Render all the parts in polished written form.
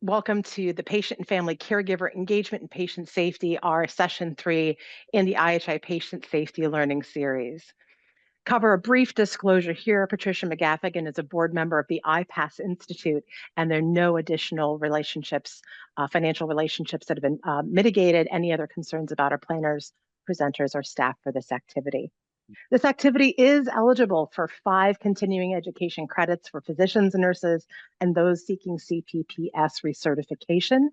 Welcome to the Patient and Family Caregiver Engagement and Patient Safety, our session 3 in the IHI Patient Safety Learning Series. Cover a brief disclosure here. Patricia McGaffigan is a board member of the IPASS Institute, and there are no additional relationships, financial relationships that have been mitigated. Any other concerns about our planners, presenters, or staff for this activity? This activity is eligible for 5 continuing education credits for physicians and nurses and those seeking CPPS recertification.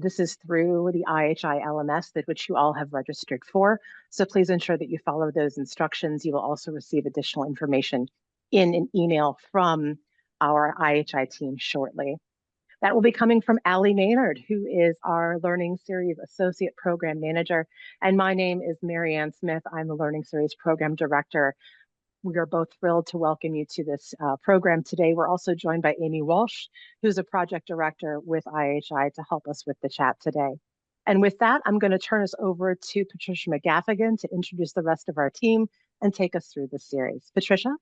This is through the IHI LMS that which you all have registered for. So please ensure that you follow those instructions. You will also receive additional information in an email from our IHI team shortly. That will be coming from Allie Maynard, who is our Learning Series Associate Program Manager. And my name is Marianne Smith. I'm the Learning Series Program Director. We are both thrilled to welcome you to this program today. We're also joined by Amy Walsh, who's a Project Director with IHI to help us with the chat today. And with that, I'm going to turn us over to Patricia McGaffigan to introduce the rest of our team and take us through the series. Patricia?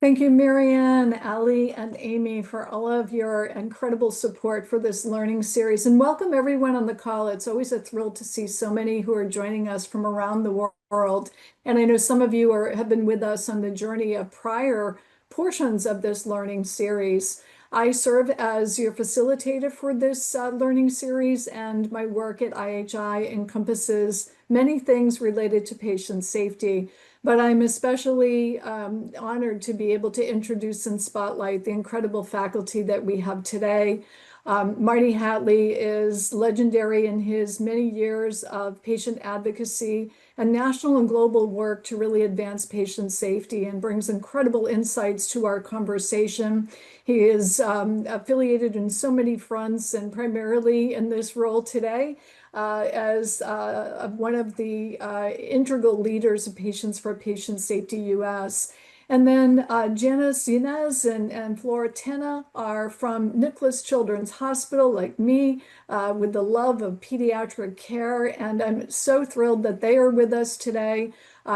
Thank you, Marianne, Allie, and Amy, for all of your incredible support for this learning series. And welcome everyone on the call. It's always a thrill to see so many who are joining us from around the world. And I know some of you have been with us on the journey of prior portions of this learning series. I serve as your facilitator for this learning series, and my work at IHI encompasses many things related to patient safety. But I'm especially honored to be able to introduce and spotlight the incredible faculty that we have today. Marty Hatley is legendary in his many years of patient advocacy and national and global work to really advance patient safety, and brings incredible insights to our conversation. He is affiliated in so many fronts, and primarily in this role today as one of the integral leaders of Patients for Patient Safety US. And then Janice Yanez and Flora Tena are from Nicholas Children's Hospital, like me, with the love of pediatric care. And I'm so thrilled that they are with us today.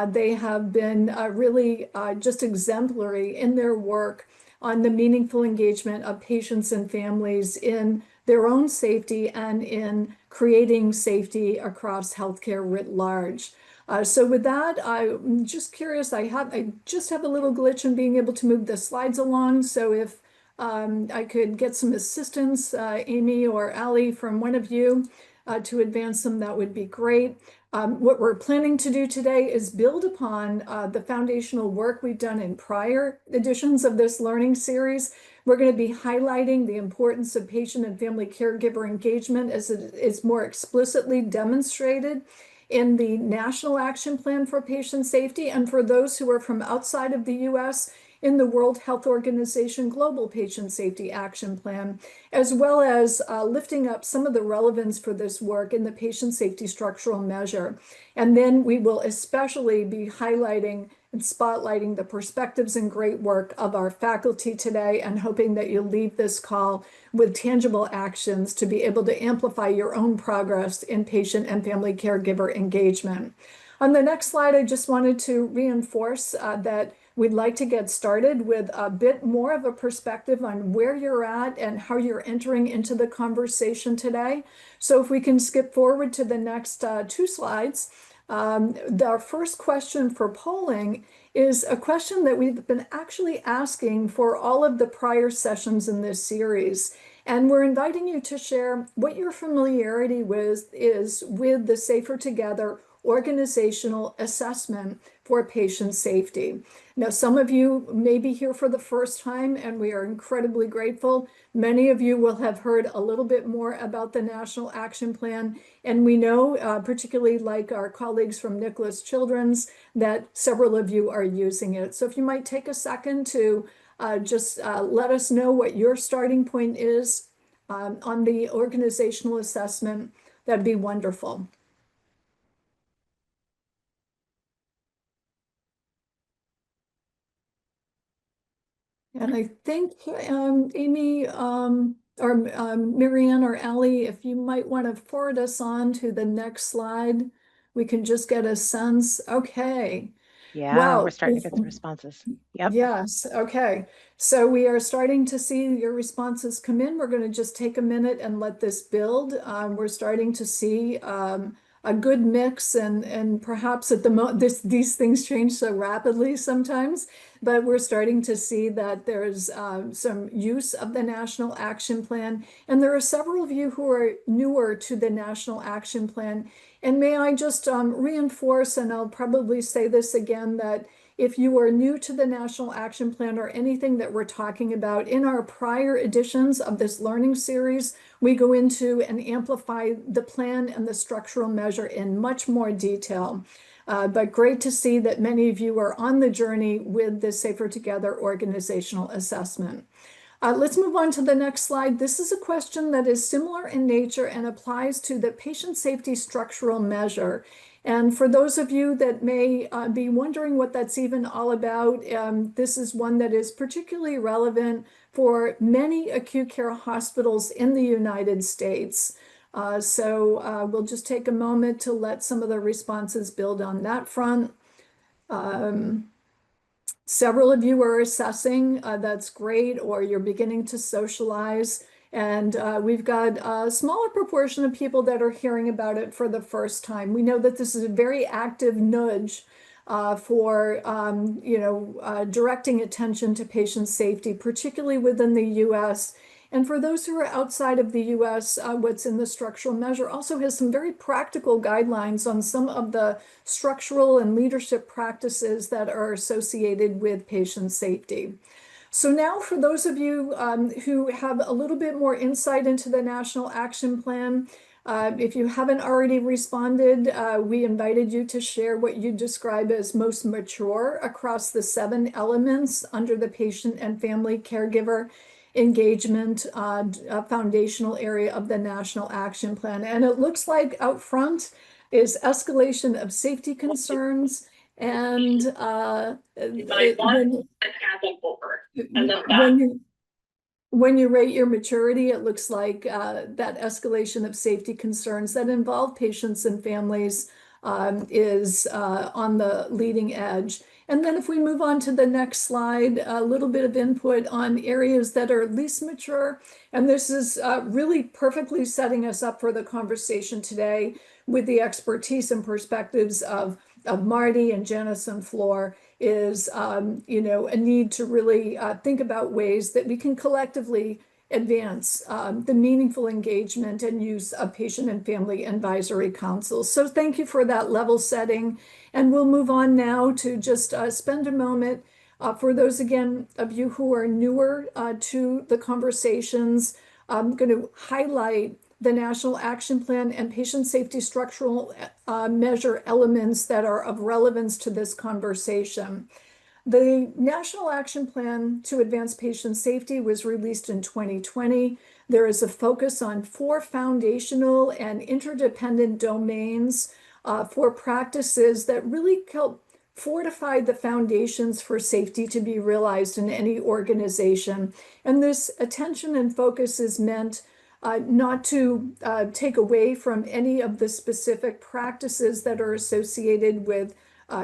They have been really just exemplary in their work on the meaningful engagement of patients and families in their own safety and in creating safety across healthcare writ large. So with that, I'm just curious, I just have a little glitch in being able to move the slides along. So if I could get some assistance, Amy or Allie, from one of you to advance them, that would be great. What we're planning to do today is build upon the foundational work we've done in prior editions of this learning series. We're going to be highlighting the importance of patient and family caregiver engagement as it is more explicitly demonstrated in the National Action Plan for Patient Safety, and for those who are from outside of the US, in the World Health Organization Global Patient Safety Action Plan, as well as lifting up some of the relevance for this work in the Patient Safety Structural Measure. And then we will especially be highlighting and spotlighting the perspectives and great work of our faculty today, and hoping that you'll leave this call with tangible actions to be able to amplify your own progress in patient and family caregiver engagement. On the next slide, I just wanted to reinforce that we'd like to get started with a bit more of a perspective on where you're at and how you're entering into the conversation today. So if we can skip forward to the next 2 slides. Our first question for polling is a question that we've been actually asking for all of the prior sessions in this series. And we're inviting you to share what your familiarity is with the Safer Together organizational assessment for patient safety. Now, some of you may be here for the first time, and we are incredibly grateful. Many of you will have heard a little bit more about the National Action Plan, and we know, particularly like our colleagues from Nicholas Children's, that several of you are using it. So if you might take a second to just let us know what your starting point is on the organizational assessment, that'd be wonderful. And I think Amy or Marianne or Allie, if you might want to forward us on to the next slide, we can just get a sense. Okay. Yeah, we're Wow. starting to get some responses. Yep. Yes, okay. So we are starting to see your responses come in. We're going to just take a minute and let this build. We're starting to see a good mix, and perhaps at the these things change so rapidly sometimes, but we're starting to see that there's some use of the National Action Plan, and there are several of you who are newer to the National Action Plan. And may I just reinforce, and I'll probably say this again, that if you are new to the National Action Plan or anything that we're talking about, in our prior editions of this learning series, we go into and amplify the plan and the structural measure in much more detail. But great to see that many of you are on the journey with the Safer Together organizational assessment. Let's move on to the next slide. This is a question that is similar in nature and applies to the patient safety structural measure. And for those of you that may be wondering what that's even all about, this is one that is particularly relevant for many acute care hospitals in the United States. So we'll just take a moment to let some of the responses build on that front. Several of you are assessing, that's great, or you're beginning to socialize. And we've got a smaller proportion of people that are hearing about it for the first time. We know that this is a very active nudge for directing attention to patient safety, particularly within the US. And for those who are outside of the US, what's in the structural measure also has some very practical guidelines on some of the structural and leadership practices that are associated with patient safety. So now for those of you who have a little bit more insight into the National Action Plan, if you haven't already responded, we invited you to share what you describe as most mature across the 7 elements under the patient and family caregiver engagement foundational area of the National Action Plan. And it looks like out front is escalation of safety concerns, and when you rate your maturity, it looks like that escalation of safety concerns that involve patients and families is on the leading edge. And then if we move on to the next slide, a little bit of input on areas that are least mature. And this is really perfectly setting us up for the conversation today with the expertise and perspectives of Marty and Janice and Flor, is a need to really think about ways that we can collectively advance the meaningful engagement and use of patient and family advisory councils. So thank you for that level setting. And we'll move on now to just spend a moment for those, again, of you who are newer to the conversations. I'm going to highlight the National Action Plan and patient safety structural measure elements that are of relevance to this conversation. The National Action Plan to Advance Patient Safety was released in 2020. There is a focus on 4 foundational and interdependent domains for practices that really help fortify the foundations for safety to be realized in any organization. And this attention and focus is meant not to take away from any of the specific practices that are associated with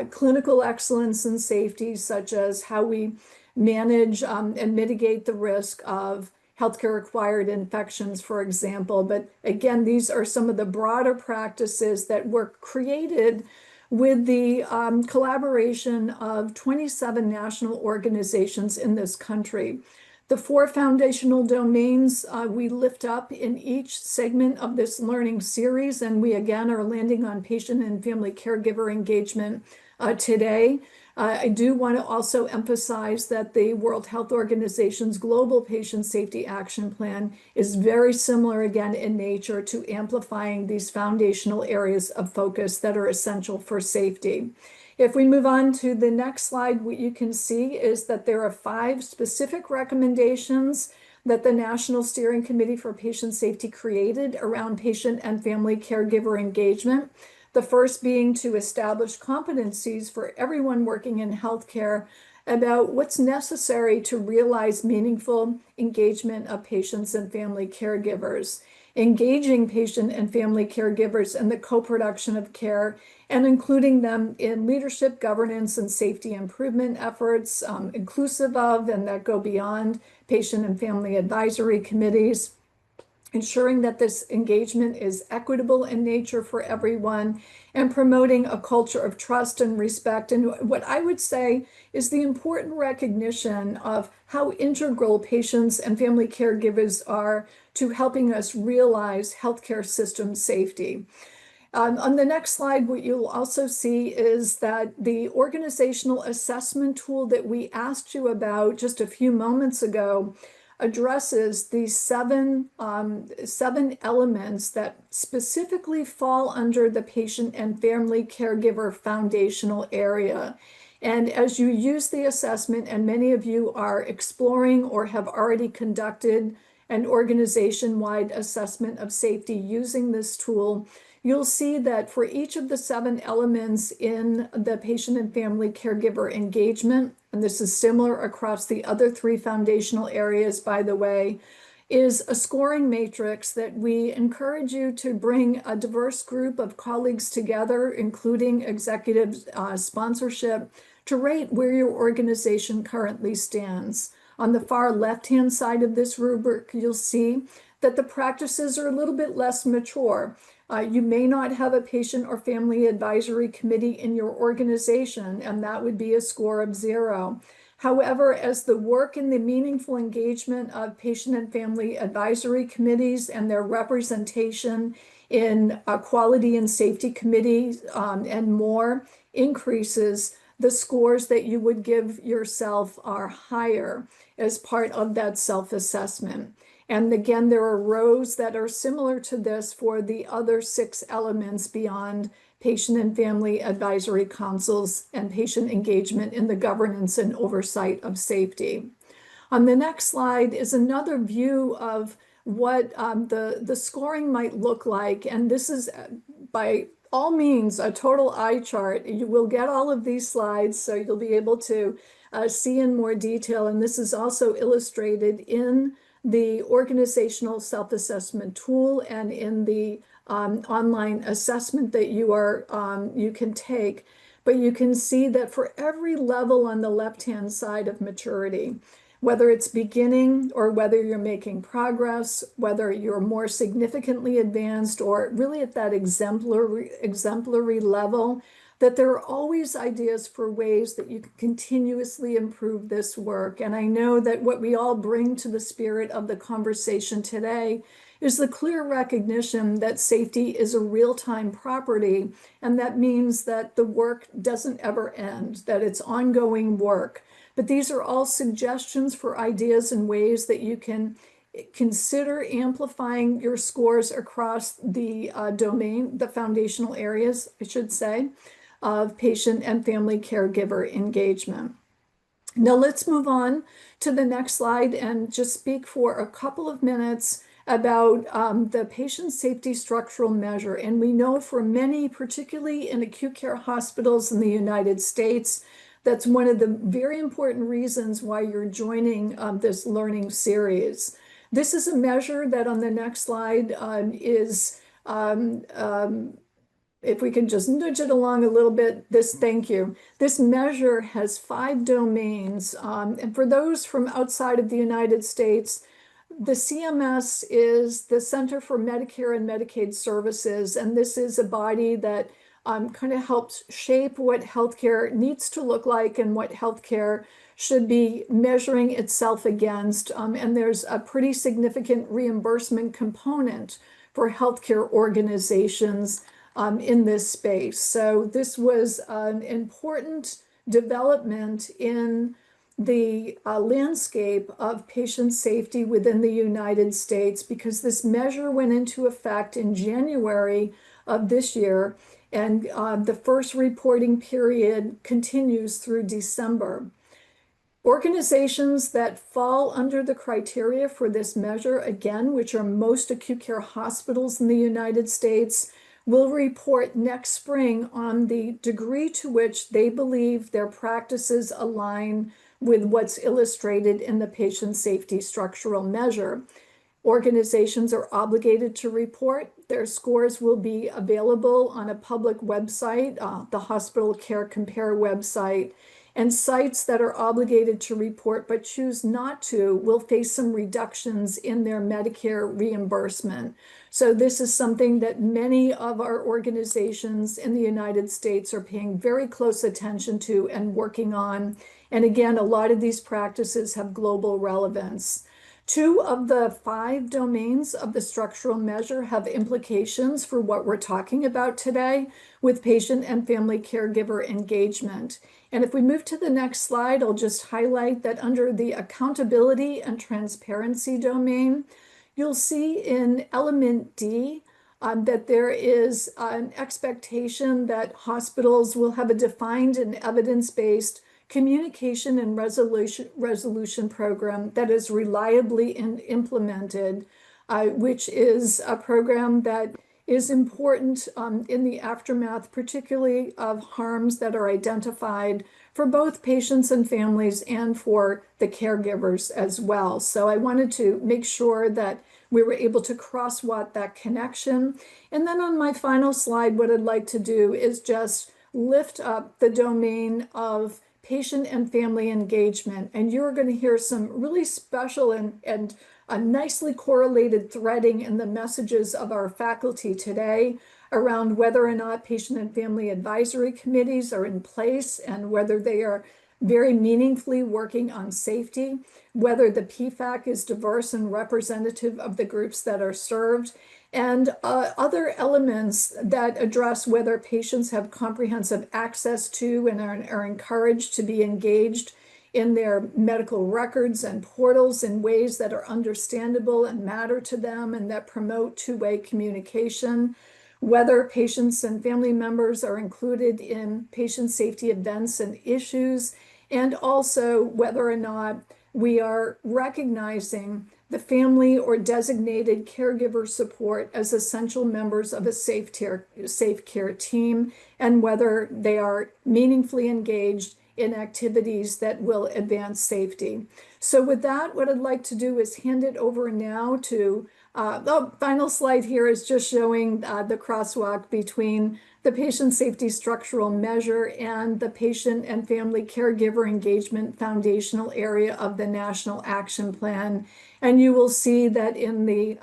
clinical excellence and safety, such as how we manage and mitigate the risk of healthcare acquired infections, for example. But again, these are some of the broader practices that were created with the collaboration of 27 national organizations in this country. The 4 foundational domains we lift up in each segment of this learning series, and we again are landing on patient and family caregiver engagement today. I do want to also emphasize that the World Health Organization's Global Patient Safety Action Plan is very similar, again, in nature to amplifying these foundational areas of focus that are essential for safety. If we move on to the next slide, what you can see is that there are 5 specific recommendations that the National Steering Committee for Patient Safety created around patient and family caregiver engagement. The first being to establish competencies for everyone working in healthcare about what's necessary to realize meaningful engagement of patients and family caregivers, engaging patient and family caregivers in the co-production of care, and including them in leadership, governance, and safety improvement efforts, inclusive of and that go beyond patient and family advisory committees, ensuring that this engagement is equitable in nature for everyone, and promoting a culture of trust and respect. And what I would say is the important recognition of how integral patients and family caregivers are to helping us realize healthcare system safety. On the next slide, what you'll also see is that the organizational assessment tool that we asked you about just a few moments ago addresses these seven elements that specifically fall under the patient and family caregiver foundational area. And as you use the assessment, and many of you are exploring or have already conducted an organization-wide assessment of safety using this tool, you'll see that for each of the seven elements in the patient and family caregiver engagement, and this is similar across the other three foundational areas, by the way, is a scoring matrix that we encourage you to bring a diverse group of colleagues together, including executive sponsorship, to rate where your organization currently stands. On the far left-hand side of this rubric, you'll see that the practices are a little bit less mature. You may not have a patient or family advisory committee in your organization, and that would be a score of 0. However, as the work in the meaningful engagement of patient and family advisory committees and their representation in quality and safety committees and more increases, the scores that you would give yourself are higher as part of that self-assessment. And again, there are rows that are similar to this for the other 6 elements beyond patient and family advisory councils and patient engagement in the governance and oversight of safety. On the next slide is another view of what the scoring might look like. And this is by all means a total eye chart. You will get all of these slides, so you'll be able to see in more detail. And this is also illustrated in the organizational self-assessment tool and in the online assessment that you can take. But you can see that for every level on the left-hand side of maturity, whether it's beginning or whether you're making progress, whether you're more significantly advanced or really at that exemplary level, that there are always ideas for ways that you can continuously improve this work. And I know that what we all bring to the spirit of the conversation today is the clear recognition that safety is a real-time property, and that means that the work doesn't ever end, that it's ongoing work. But these are all suggestions for ideas and ways that you can consider amplifying your scores across the domain, the foundational areas, I should say, of patient and family caregiver engagement. Now let's move on to the next slide and just speak for a couple of minutes about the patient safety structural measure. And we know for many, particularly in acute care hospitals in the United States, that's one of the very important reasons why you're joining this learning series. This is a measure that on the next slide is if we can just nudge it along a little bit, thank you. This measure has 5 domains. And for those from outside of the United States, the CMS is the Center for Medicare and Medicaid Services. And this is a body that kind of helps shape what healthcare needs to look like and what healthcare should be measuring itself against. And there's a pretty significant reimbursement component for healthcare organizations in this space. So this was an important development in the landscape of patient safety within the United States, because this measure went into effect in January of this year, and the first reporting period continues through December. Organizations that fall under the criteria for this measure, again, which are most acute care hospitals in the United States, will report next spring on the degree to which they believe their practices align with what's illustrated in the patient safety structural measure. Organizations are obligated to report. Their scores will be available on a public website, the Hospital Care Compare website. And sites that are obligated to report but choose not to will face some reductions in their Medicare reimbursement. So this is something that many of our organizations in the United States are paying very close attention to and working on. And again, a lot of these practices have global relevance. 2 of the 5 domains of the structural measure have implications for what we're talking about today with patient and family caregiver engagement. And if we move to the next slide, I'll just highlight that under the accountability and transparency domain, you'll see in element D that there is an expectation that hospitals will have a defined and evidence-based communication and resolution program that is reliably implemented, which is a program that is important in the aftermath, particularly of harms that are identified for both patients and families and for the caregivers as well. So I wanted to make sure that we were able to crosswalk that connection. And then on my final slide, what I'd like to do is just lift up the domain of patient and family engagement. And you're going to hear some really special and nicely correlated threading in the messages of our faculty today around whether or not patient and family advisory committees are in place and whether they are very meaningfully working on safety, whether the PFAC is diverse and representative of the groups that are served, and other elements that address whether patients have comprehensive access to and are encouraged to be engaged in their medical records and portals in ways that are understandable and matter to them and that promote two-way communication, whether patients and family members are included in patient safety events and issues, and also whether or not we are recognizing the family or designated caregiver support as essential members of a safe care team, and whether they are meaningfully engaged in activities that will advance safety. So with that, what I'd like to do is hand it over now to, the final slide here is just showing the crosswalk between the patient safety structural measure and the patient and family caregiver engagement foundational area of the National Action Plan. And you will see that in the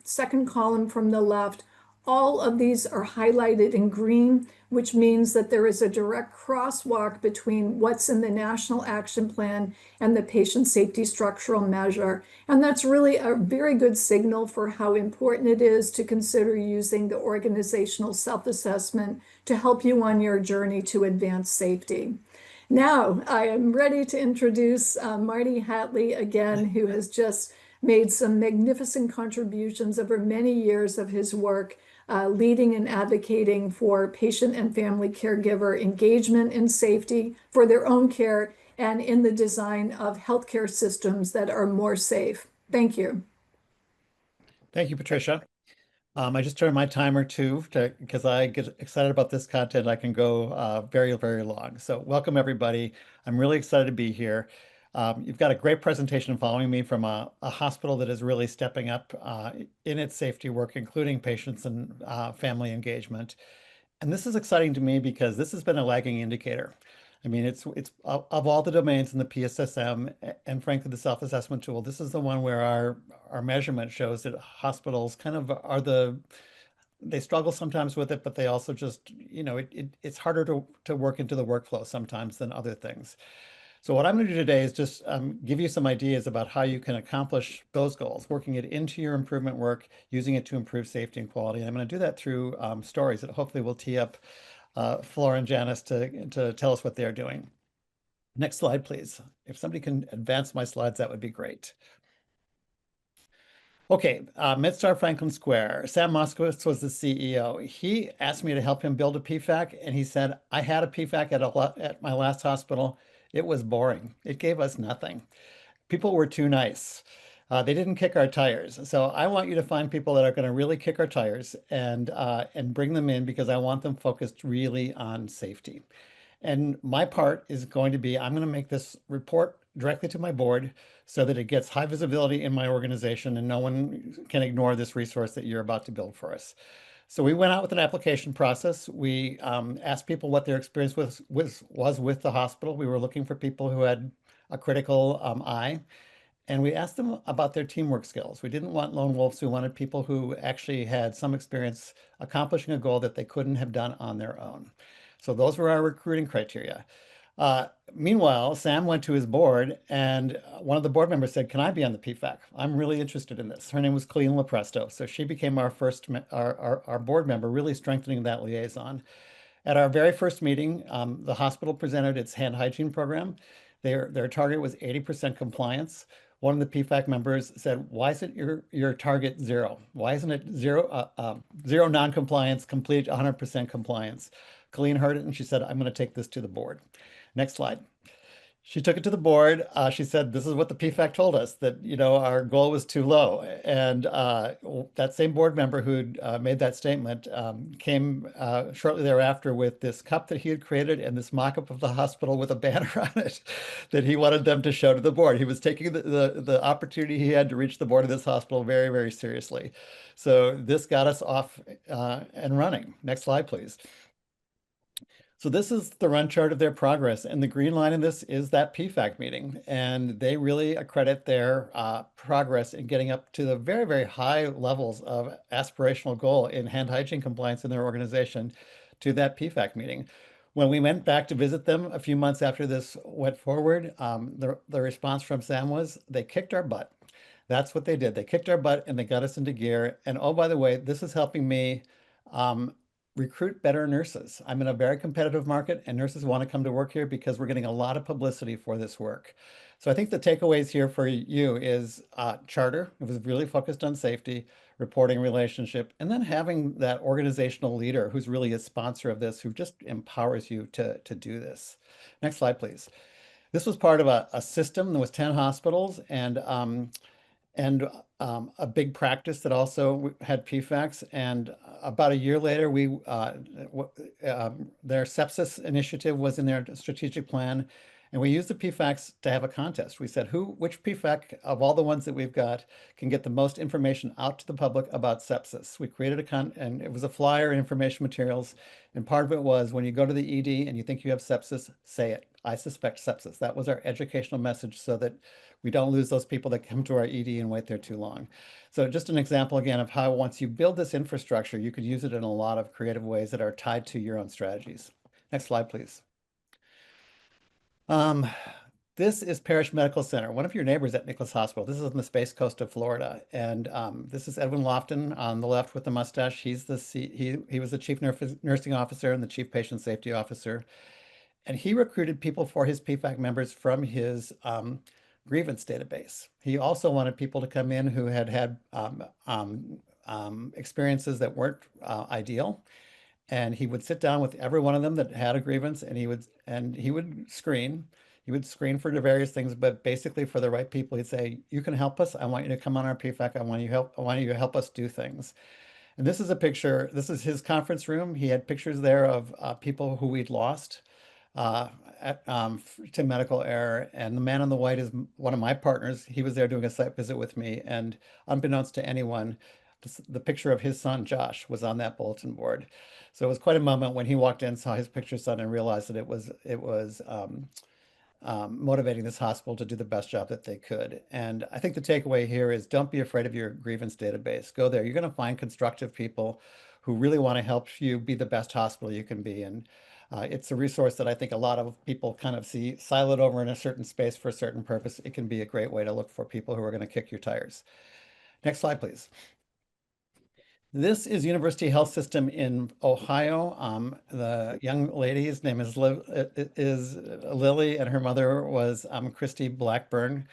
second column from the left, all of these are highlighted in green, which means that there is a direct crosswalk between what's in the National Action Plan and the patient safety structural measure. And that's really a very good signal for how important it is to consider using the organizational self-assessment to help you on your journey to advance safety. Now, I am ready to introduce Marty Hatley again, who has just made some magnificent contributions over many years of his work leading and advocating for patient and family caregiver engagement in safety for their own care and in the design of healthcare systems that are more safe. Thank you. Thank you, Patricia. I just turned my timer too, because I get excited about this content. I can go very, very long. So welcome, everybody. I'm really excited to be here. You've got a great presentation following me from a hospital that is really stepping up in its safety work, including patients and family engagement. And this is exciting to me because this has been a lagging indicator. I mean, it's of all the domains in the PSSM and frankly, the self-assessment tool, this is the one where our measurement shows that hospitals kind of are they struggle sometimes with it, but they also just, it's harder to work into the workflow sometimes than other things. So what I'm going to do today is just give you some ideas about how you can accomplish those goals, working it into your improvement work, using it to improve safety and quality. And I'm going to do that through stories that hopefully will tee up Flora and Janice to tell us what they're doing. Next slide, please. If somebody can advance my slides, that would be great. Okay, MedStar Franklin Square. Sam Moskowitz was the CEO. He asked me to help him build a PFAC, and he said, I had a PFAC at my last hospital. It was boring. It gave us nothing. People were too nice. They didn't kick our tires. So I want you to find people that are going to really kick our tires and bring them in because I want them focused really on safety. And my part is going to be, I'm going to make this report directly to my board so that it gets high visibility in my organization and no one can ignore this resource that you're about to build for us. So we went out with an application process. We asked people what their experience was with the hospital. We were looking for people who had a critical eye. And we asked them about their teamwork skills. We didn't want lone wolves. We wanted people who actually had some experience accomplishing a goal that they couldn't have done on their own. So those were our recruiting criteria. Meanwhile, Sam went to his board and one of the board members said, "Can I be on the PFAC? I'm really interested in this." Her name was Colleen Lepresto. So she became our first, our board member, really strengthening that liaison. At our very first meeting, the hospital presented its hand hygiene program. Their target was 80% compliance. One of the PFAC members said, "Why isn't your target zero? Why isn't it zero non-compliance, complete 100% compliance?" Colleen heard it and she said, "I'm going to take this to the board." Next slide. She took it to the board. She said, "This is what the PFAC told us, that our goal was too low." And that same board member who made that statement came shortly thereafter with this cup that he had created and this mock-up of the hospital with a banner on it that he wanted them to show to the board. He was taking the opportunity he had to reach the board of this hospital very, very seriously. So this got us off and running. Next slide, please. So this is the run chart of their progress, and the green line in this is that PFAC meeting, and they really accredit their progress in getting up to the very, very high levels of aspirational goal in hand hygiene compliance in their organization to that PFAC meeting. When we went back to visit them a few months after this went forward, the response from Sam was, "They kicked our butt." That's what they did. They kicked our butt and they got us into gear. And oh, by the way, this is helping me recruit better nurses. I'm in a very competitive market and nurses want to come to work here because we're getting a lot of publicity for this work. So I think the takeaways here for you is charter. It was really focused on safety, reporting relationship, and then having that organizational leader who's really a sponsor of this, who just empowers you to do this. Next slide, please. This was part of a system. There was 10 hospitals and a big practice that also had PFACs. And about a year later, their sepsis initiative was in their strategic plan. And we used the PFACs to have a contest. We said, which PFAC of all the ones that we've got can get the most information out to the public about sepsis? We created and it was a flyer and information materials. And part of it was, when you go to the ED and you think you have sepsis, say it. "I suspect sepsis." That was our educational message so that we don't lose those people that come to our ED and wait there too long. So just an example again of how once you build this infrastructure, you could use it in a lot of creative ways that are tied to your own strategies. Next slide, please. This is Parrish Medical Center, one of your neighbors at Nicholas Hospital. This is on the Space Coast of Florida. And this is Edwin Lofton on the left with the mustache. He was the chief nursing officer and the chief patient safety officer. And he recruited people for his PFAC members from his grievance database. He also wanted people to come in who had experiences that weren't ideal. And he would sit down with every one of them that had a grievance, and he would screen. He would screen for the various things, but basically for the right people, he'd say, "You can help us. I want you to come on our PFAC. I want you to help us do things." And this is a picture. This is his conference room. He had pictures there of people who we'd lost to medical error. And the man in the white is one of my partners. He was there doing a site visit with me. And unbeknownst to anyone, the picture of his son, Josh, was on that bulletin board. So it was quite a moment when he walked in, saw his picture son, and realized that it was motivating this hospital to do the best job that they could. And I think the takeaway here is, don't be afraid of your grievance database. Go there. You're going to find constructive people who really want to help you be the best hospital you can be. And it's a resource that I think a lot of people kind of see siloed over in a certain space for a certain purpose. It can be a great way to look for people who are going to kick your tires. Next slide, please. This is University Health System in Ohio. The young lady's name is Lily, and her mother was Christy Blackburn.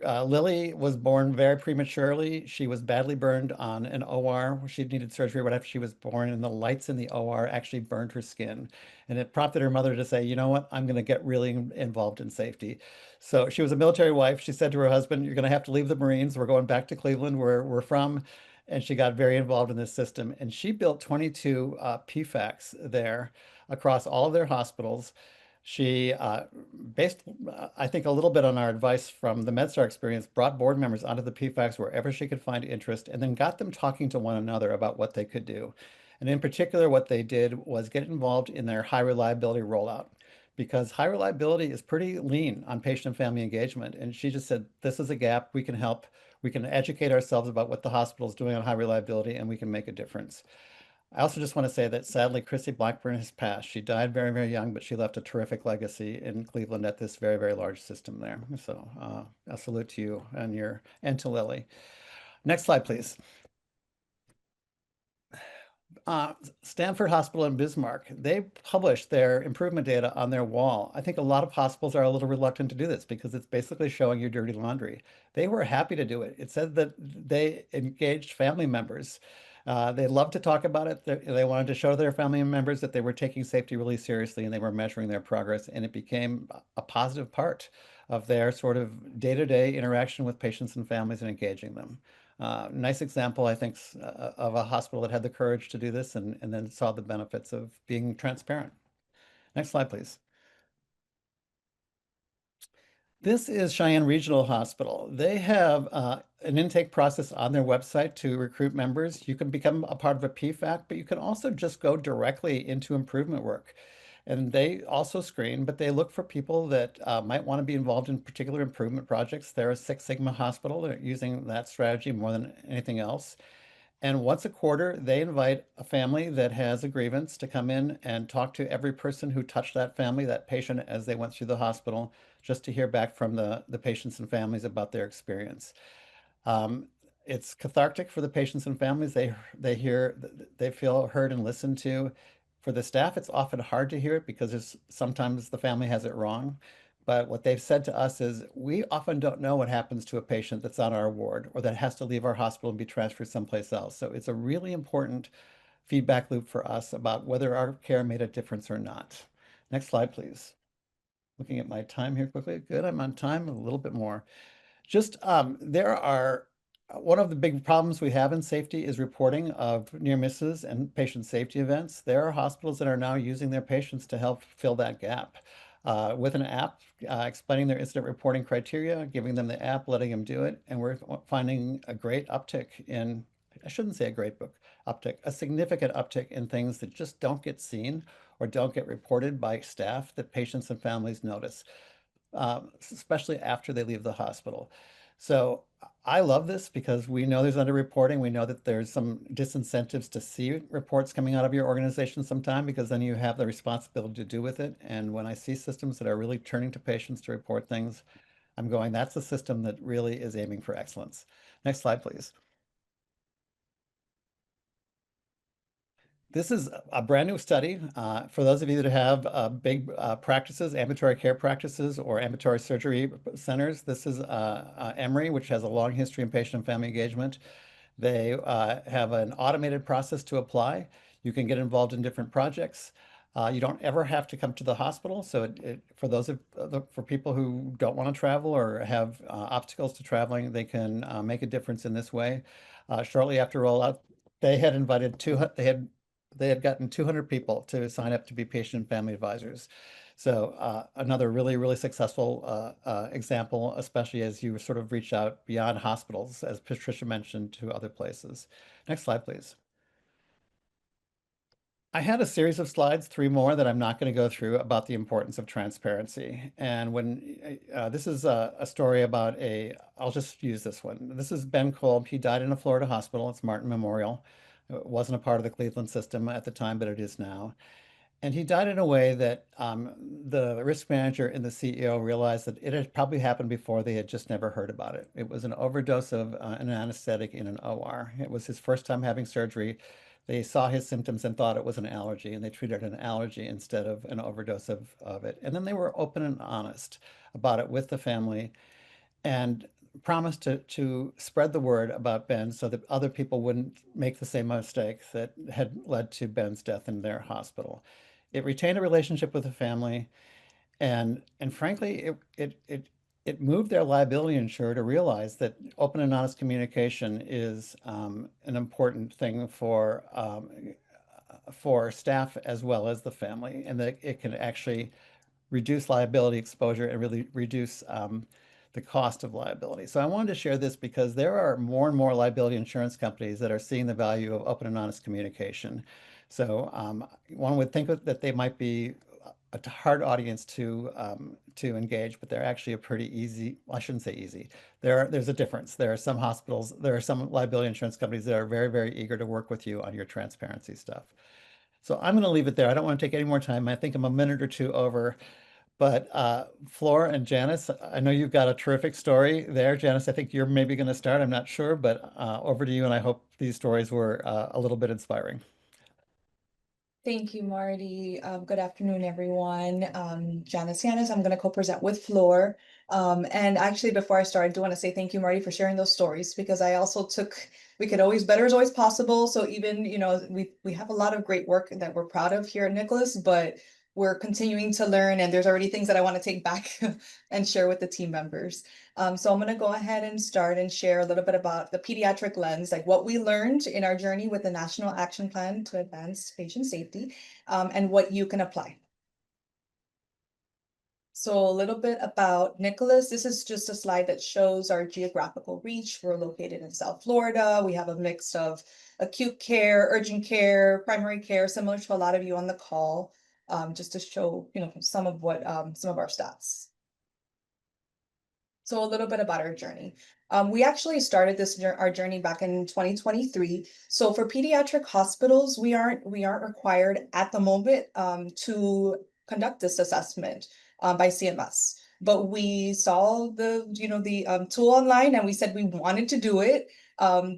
Lily was born very prematurely. She was badly burned on an OR. She needed surgery right after she was born, and the lights in the OR actually burned her skin. And it prompted her mother to say, you know what, I'm going to get really involved in safety. So she was a military wife. She said to her husband, you're going to have to leave the Marines. We're going back to Cleveland, where we're from. And she got very involved in this system. And she built 22 PFACs there across all of their hospitals. She, based, I think, a little bit on our advice from the MedStar experience, brought board members onto the PFACs wherever she could find interest, and then got them talking to one another about what they could do. And in particular, what they did was get involved in their high reliability rollout, because high reliability is pretty lean on patient and family engagement. And she just said, this is a gap. We can help. We can educate ourselves about what the hospital is doing on high reliability, and we can make a difference. I also just want to say that sadly, Chrissy Blackburn has passed. She died very, very young, but she left a terrific legacy in Cleveland at this very, very large system there. So a salute to you and to Lily. Next slide, please. Stanford Hospital in Bismarck, they published their improvement data on their wall. I think a lot of hospitals are a little reluctant to do this because it's basically showing your dirty laundry. They were happy to do it. It said that they engaged family members. They loved to talk about it. They wanted to show their family members that they were taking safety really seriously and they were measuring their progress, and it became a positive part of their sort of day-to-day interaction with patients and families and engaging them. Nice example, I think, of a hospital that had the courage to do this and then saw the benefits of being transparent. Next slide, please. This is Cheyenne Regional Hospital. They have an intake process on their website to recruit members. You can become a part of a PFAC, but you can also just go directly into improvement work. And they also screen, but they look for people that might want to be involved in particular improvement projects. They're a Six Sigma hospital. They're using that strategy more than anything else. And once a quarter, they invite a family that has a grievance to come in and talk to every person who touched that family, that patient, as they went through the hospital, just to hear back from the patients and families about their experience. Um, it's cathartic for the patients and families. They feel heard and listened to. For the staff, it's often hard to hear it because sometimes the family has it wrong. But what they've said to us is, we often don't know what happens to a patient that's on our ward or that has to leave our hospital and be transferred someplace else. So it's a really important feedback loop for us about whether our care made a difference or not. Next slide, please. Looking at my time here quickly. Good, I'm on time, a little bit more. Just there are one of the big problems we have in safety is reporting of near misses and patient safety events. There are hospitals that are now using their patients to help fill that gap with an app, explaining their incident reporting criteria, giving them the app, letting them do it. And we're finding a great uptick in, I shouldn't say a great uptick, a significant uptick in things that just don't get seen or don't get reported by staff that patients and families notice. Especially after they leave the hospital. So I love this because we know there's underreporting. We know that there's some disincentives to see reports coming out of your organization sometime because then you have the responsibility to do with it. And when I see systems that are really turning to patients to report things, I'm going, that's a system that really is aiming for excellence. Next slide, please. This is a brand new study. For those of you that have big practices, ambulatory care practices, or ambulatory surgery centers, this is Emory, which has a long history in patient and family engagement. They have an automated process to apply. You can get involved in different projects. You don't ever have to come to the hospital. So for those for people who don't want to travel or have obstacles to traveling, they can make a difference in this way. Shortly after rollout, they had invited they had gotten 200 people to sign up to be patient and family advisors. So another really, really successful example, especially as you sort of reach out beyond hospitals, as Patricia mentioned, to other places. Next slide, please. I had a series of slides, 3 more that I'm not going to go through, about the importance of transparency. And when this is a story about I'll just use this one. This is Ben Kolb. He died in a Florida hospital. It's Martin Memorial. It wasn't a part of the Cleveland system at the time, but it is now. And he died in a way that the risk manager and the CEO realized that it had probably happened before. They had just never heard about it. It was an overdose of an anesthetic in an OR. It was his first time having surgery. They saw his symptoms and thought it was an allergy, and they treated an allergy instead of an overdose of it. And then they were open and honest about it with the family. And promised to spread the word about Ben so that other people wouldn't make the same mistakes that had led to Ben's death in their hospital. It retained a relationship with the family, and frankly, it moved their liability insurer to realize that open and honest communication is an important thing for staff as well as the family, and that it can actually reduce liability exposure and really reduce the cost of liability. So I wanted to share this because there are more and more liability insurance companies that are seeing the value of open and honest communication. So one would think that they might be a hard audience to engage, but they're actually a pretty easy, well, I shouldn't say easy. There's a difference. There are some hospitals, there are some liability insurance companies that are very, very eager to work with you on your transparency stuff. So I'm going to leave it there. I don't want to take any more time. I think I'm a minute or two over. But Flora and Janice, I know you've got a terrific story there. Janice, I think you're maybe going to start. I'm not sure, but over to you. And I hope these stories were a little bit inspiring. Thank you, Marty. Good afternoon, everyone. Janice Yanis, I'm going to co-present with Floor. And actually, before I start, I do want to say thank you, Marty, for sharing those stories, because I also we could always, better is always possible. So even, we have a lot of great work that we're proud of here at Nicholas, but we're continuing to learn, and there's already things that I want to take back and share with the team members. So I'm going to go ahead and start and share a little bit about the pediatric lens, like what we learned in our journey with the National Action Plan to Advance Patient Safety, and what you can apply. So a little bit about Nicholas. This is just a slide that shows our geographical reach. We're located in South Florida. We have a mix of acute care, urgent care, primary care, similar to a lot of you on the call, just to show, some of our stats. So a little bit about our journey. We actually started our journey back in 2023. So for pediatric hospitals, we aren't required at the moment to conduct this assessment by CMS. But we saw the tool online, and we said we wanted to do it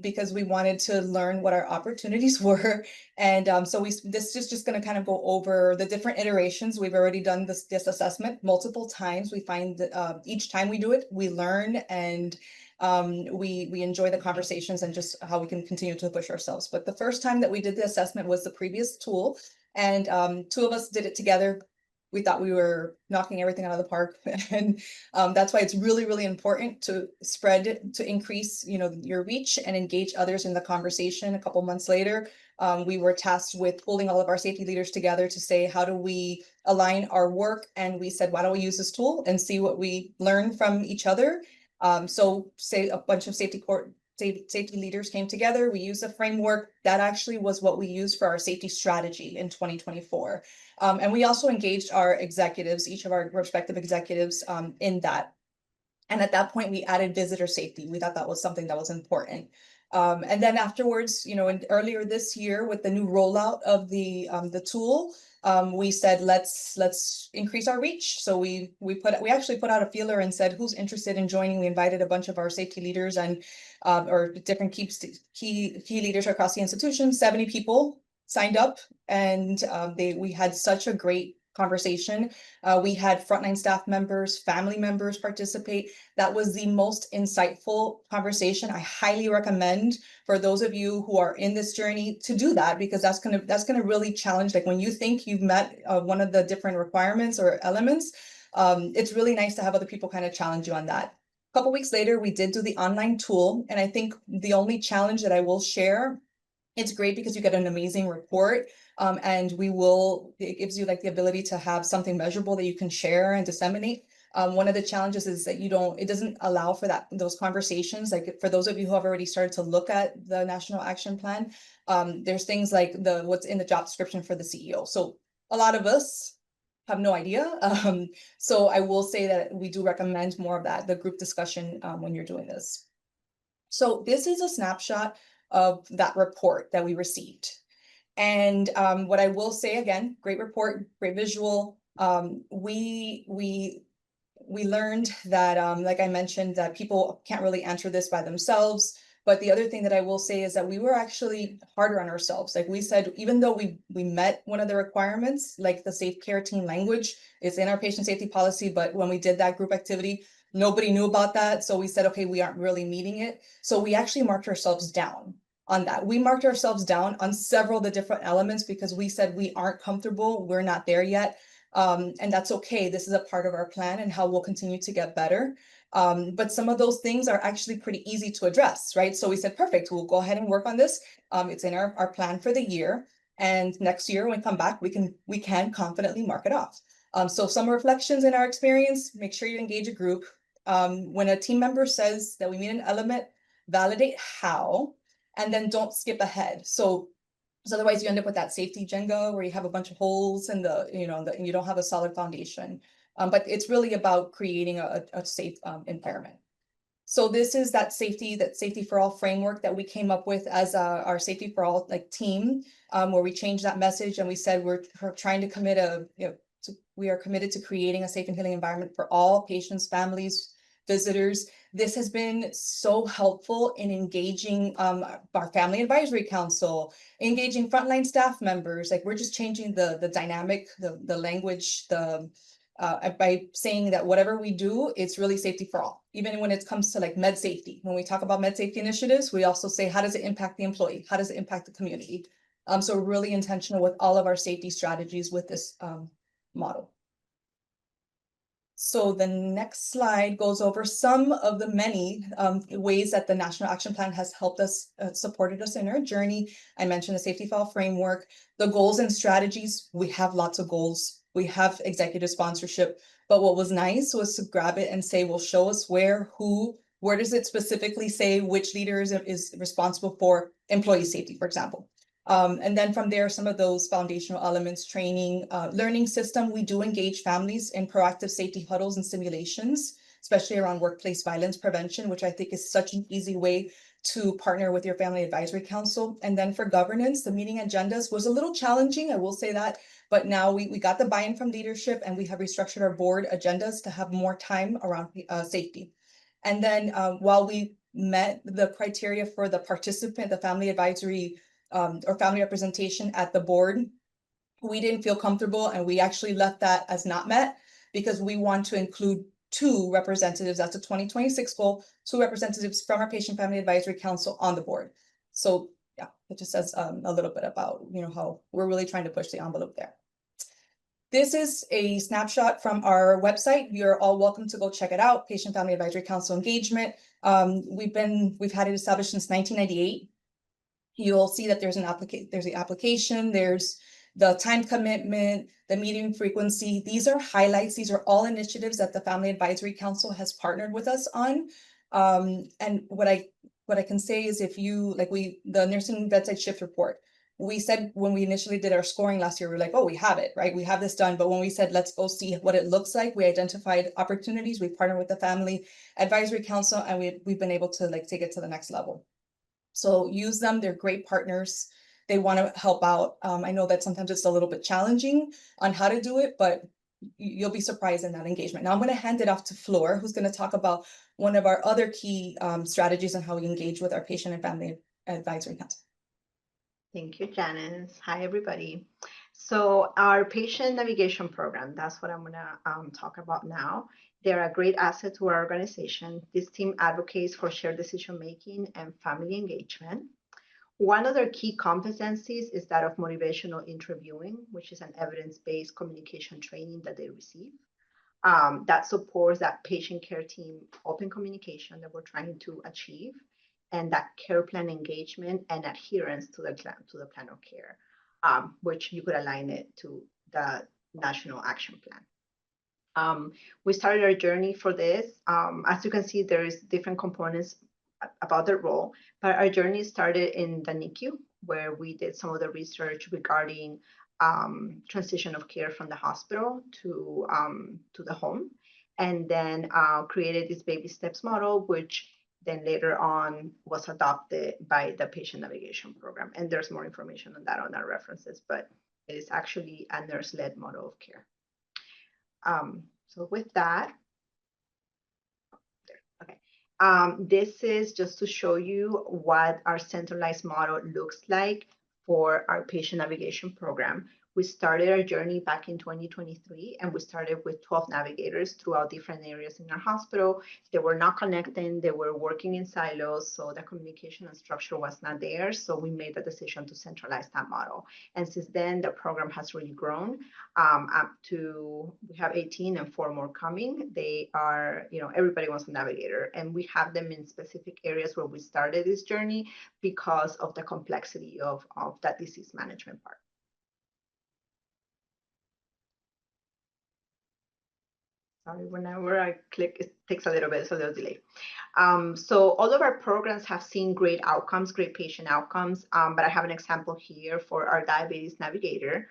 because we wanted to learn what our opportunities were. And so this is just going to kind of go over the different iterations. We've already done this assessment multiple times. We find that each time we do it, we learn, and we enjoy the conversations and just how we can continue to push ourselves. But the first time that we did the assessment was the previous tool, and two of us did it together. We thought we were knocking everything out of the park. And that's why it's really, really important to increase, your reach and engage others in the conversation. A couple months later, we were tasked with pulling all of our safety leaders together to say, how do we align our work? And we said, why don't we use this tool and see what we learn from each other? So say a bunch of safety leaders came together. We used a framework that actually was what we used for our safety strategy in 2024. And we also engaged our executives, each of our respective executives, in that. And at that point, we added visitor safety. We thought that was something that was important. And then afterwards, earlier this year with the new rollout of the tool, we said, let's increase our reach. So we actually put out a feeler and said, who's interested in joining? We invited a bunch of our safety leaders and or different key leaders across the institution. 70 people signed up, and we had such a great conversation. We had frontline staff members, family members participate. That was the most insightful conversation. I highly recommend for those of you who are in this journey to do that, because that's gonna really challenge, like when you think you've met one of the different requirements or elements, it's really nice to have other people kind of challenge you on that. A couple weeks later, we did do the online tool, and I think the only challenge that I will share, it's great because you get an amazing report, and it gives you like the ability to have something measurable that you can share and disseminate. One of the challenges is that it doesn't allow for those conversations. Like for those of you who have already started to look at the National Action Plan, there's things like what's in the job description for the CEO. So a lot of us have no idea. So I will say that we do recommend more of that, the group discussion, when you're doing this. So this is a snapshot of that report that we received. And what I will say again, great report, great visual. We learned that, like I mentioned, that people can't really answer this by themselves. But the other thing that I will say is that we were actually harder on ourselves. Like we said, even though we met one of the requirements, like the safe care team language is in our patient safety policy, but when we did that group activity, Nobody knew about that. So we said, okay, we aren't really meeting it. So we actually marked ourselves down on that. We marked ourselves down on several of the different elements because we said we aren't comfortable. We're not there yet. And that's okay. This is a part of our plan and how we'll continue to get better. But some of those things are actually pretty easy to address, right? So we said, perfect, we'll go ahead and work on this. It's in our plan for the year. And next year when we come back, we can confidently mark it off. So some reflections in our experience, make sure you engage a group. When a team member says that we meet an element, validate how, and then don't skip ahead. So otherwise you end up with that safety Jenga where you have a bunch of holes and you don't have a solid foundation. But it's really about creating a safe environment. So this is that safety for all framework that we came up with as our safety for all team, where we changed that message and we said we're trying to commit we are committed to creating a safe and healing environment for all patients, families, visitors. This has been so helpful in engaging our family advisory council, engaging frontline staff members. Like we're just changing the dynamic, the language, by saying that whatever we do, it's really safety for all. Even when it comes to like med safety, when we talk about med safety initiatives, we also say, how does it impact the employee? How does it impact the community? So we're really intentional with all of our safety strategies with this model. So the next slide goes over some of the many ways that the National Action Plan has helped us, supported us in our journey. I mentioned the safety for all framework, the goals and strategies. We have lots of goals. We have executive sponsorship, but what was nice was to grab it and say, well, show us where does it specifically say which leader is responsible for employee safety, for example. And then from there, some of those foundational elements, training, learning system, we do engage families in proactive safety huddles and simulations, especially around workplace violence prevention, which I think is such an easy way to partner with your family advisory council. And then for governance, the meeting agendas was a little challenging, I will say that, but now we got the buy-in from leadership and we have restructured our board agendas to have more time around safety. And then while we met the criteria for the participant, the family advisory or family representation at the board, we didn't feel comfortable and we actually left that as not met because we want to include 2 representatives. That's a 2026 goal, 2 representatives from our patient family advisory council on the board. So yeah, it just says a little bit about how we're really trying to push the envelope there. This is a snapshot from our website. You're all welcome to go check it out. Patient Family Advisory Council engagement. We've had it established since 1998. You'll see that there's the application, there's the time commitment, the meeting frequency. These are highlights. These are all initiatives that the Family Advisory Council has partnered with us on. And what I can say is the nursing bedside shift report, we said when we initially did our scoring last year, we were like, oh, we have it, right? We have this done. But when we said, let's go see what it looks like, we identified opportunities. We partnered with the Family Advisory Council and we've been able to take it to the next level. So use them, they're great partners. They want to help out. I know that sometimes it's a little bit challenging on how to do it, but you'll be surprised in that engagement. Now I'm going to hand it off to Flor, who's going to talk about one of our other key strategies on how we engage with our patient and family advisory council. Thank you, Janice. Hi, everybody. So our patient navigation program, that's what I'm going to talk about now. They're a great asset to our organization. This team advocates for shared decision-making and family engagement. One of their key competencies is that of motivational interviewing, which is an evidence-based communication training that they receive. That supports that patient care team open communication that we're trying to achieve, and that care plan engagement and adherence to the plan of care, which you could align it to the National Action Plan. We started our journey for this. As you can see, there's different components about the role, but our journey started in the NICU, where we did some of the research regarding transition of care from the hospital to the home, and then created this baby steps model, which then later on was adopted by the patient navigation program. And there's more information on that on our references, but it is actually a nurse-led model of care. So with that, okay. This is just to show you what our centralized model looks like for our patient navigation program. We started our journey back in 2023, and we started with 12 navigators throughout different areas in our hospital. They were not connecting, they were working in silos, so the communication and structure was not there. So we made the decision to centralize that model. And since then, the program has really grown up to, we have 18 and 4 more coming. They are, everybody wants a navigator, and we have them in specific areas where we started this journey because of the complexity of that disease management part. Sorry, whenever I click, it takes a little bit, it's a little delay. So all of our programs have seen great outcomes, great patient outcomes, but I have an example here for our diabetes navigator.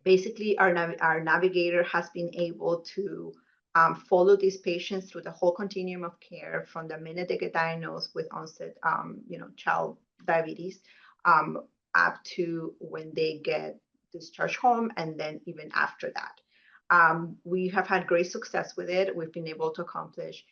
Basically, our navigator has been able to follow these patients through the whole continuum of care from the minute they get diagnosed with onset, child diabetes, up to when they get discharged home, and then even after that. We have had great success with it. We've been able to accomplish